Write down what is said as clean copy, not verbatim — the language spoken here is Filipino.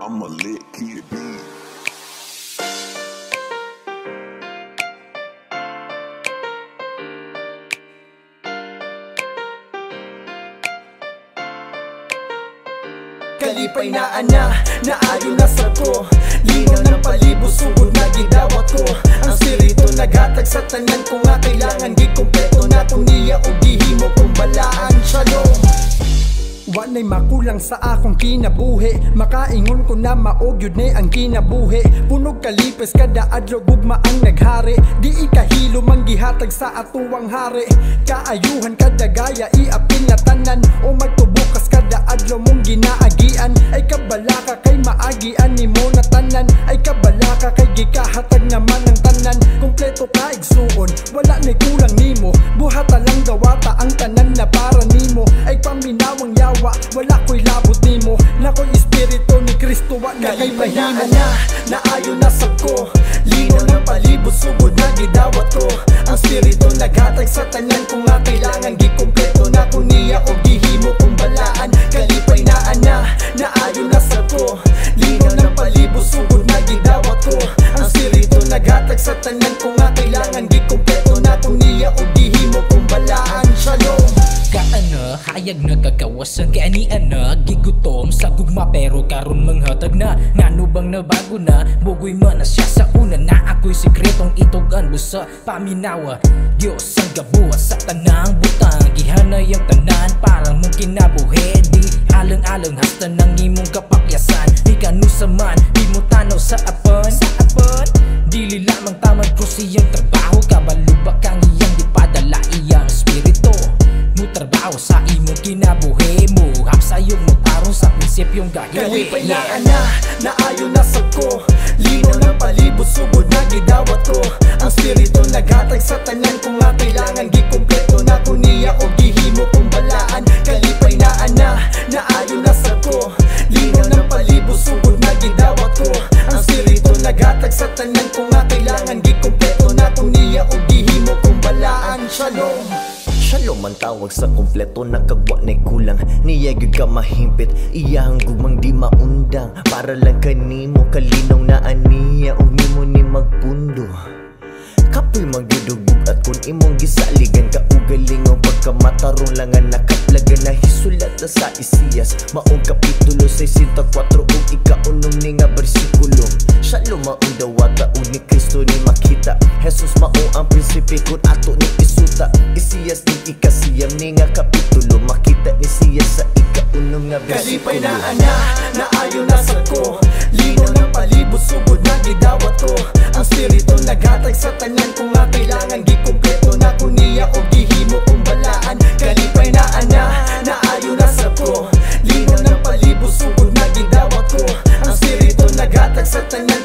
I'm a lit kid beat. Kalipay na ana, naayon na sa ko. Linaw ng palibot, sugod na gidawat ko. Ang spirito naghatag sa tanan ko nga kailangan gikumpleto na kung niya o gihimo kung balaan. Shalom. Wanay makulang sa akong kinabuhi, makaingon ko na maogyod na ang kinabuhi. Punog kalipes kada adlaw gugma ang naghari, di ikahilo manggihatag sa atuwang hari. Kaayuhan kada gaya iapil na tanan, o magtubukas kada adlaw mong ginaagian. Ay kabalaka kay maagian nimo na tanan, ay kabalaka kay gikahatag naman ang tanan. Kompleto ka igsuon, wala na'y kulang nimo, buhata lang gawata ang tanan na para nimo. Ay paminawang yawa, wala ko'y labot nimo, na ko'y espiritu ni Kristo wa na kay mahimo. Naayon na sa ko, lino ng palibot, sugod na gidawat ko. Ang spiritu naghatag sa tanan ko nga kailangan gikumpleto na kung niya o gihimo kung balaan. Kalipay na ana, naayon na sa ko, lino ng palibot, sugod na gidawat ko. Ang spiritu naghatag sa tanan ko nga kailangan gikumpleto na kung niya o gihimo kung balaan. Shalom. Kaana, hayag na kakawasan kay ani ana, gigutom sa gugma pero karon manghatag na. Ngano bang nabago na, bugoy man na siya sa una na ako'y sikretong itugan busa paminawa. Diyos ang gabuhat sa tanang butang, gihanay ang tanan parang mong kinabuhi. Di alang-alang hasta nang imong kapakyasan, di kanusaman, di mo tanaw sa apan. Dili lamang tamang krusiyang trabaho, kabaluba kang iyang di padala iyang espiritu. Mutrabaho sa imong kinabuhi mo, hapsayog mo tarong sa prinsipyong gahiwi. Kalipay na ana, naayon na sa ko, lino ng palibot, sugod na gidawat ko. Ang spiritu naghatag sa tanan ko nga kailangan gikumpleto na kung niya o gihimo kung balaan. Kalipay na ana, naayon na sa ko, lino ng palibot, sugod na gidawat ko. Ang spiritu naghatag sa tanan ko nga kailangan gikumpleto na kung niya o gihimo kung balaan. Shalom. Shalom ang tawag sa kompleto, nakagwa na'y kulang. Niya gyud ka mahimpit, iyang gugmang di maundang. Para lang kanimo kalinong na aniya, ug nimo ni magpundo. Kapoy magdudugog at kung imong gisaligan ka ugalingong pagkamatarong lang ang nakaplagan na hisulat na sa Isaias maong kapitulo 64 ug ika-unom ni nga bersikulo. Shalom maong dawata ug ni Kristo ni makita, Jesus mao ang prinsipe kun ato ni isuta. Isaias ni ikasiyam ni nga kapitulo, makita ni siya sa ika-unom nga bersikulo. Kalipay na ana, naayon na sa ko, lino ng palibot, sugod na gidawat ko. Ang spiritu naghatag sa tanan ko nga kailangan gikumpleto na kung niya o gihimo kung balaan. Kalipay na ana, naayon na sa ko, lino ng palibot, sugod na gidawat ko. Ang spiritu naghatag sa tanan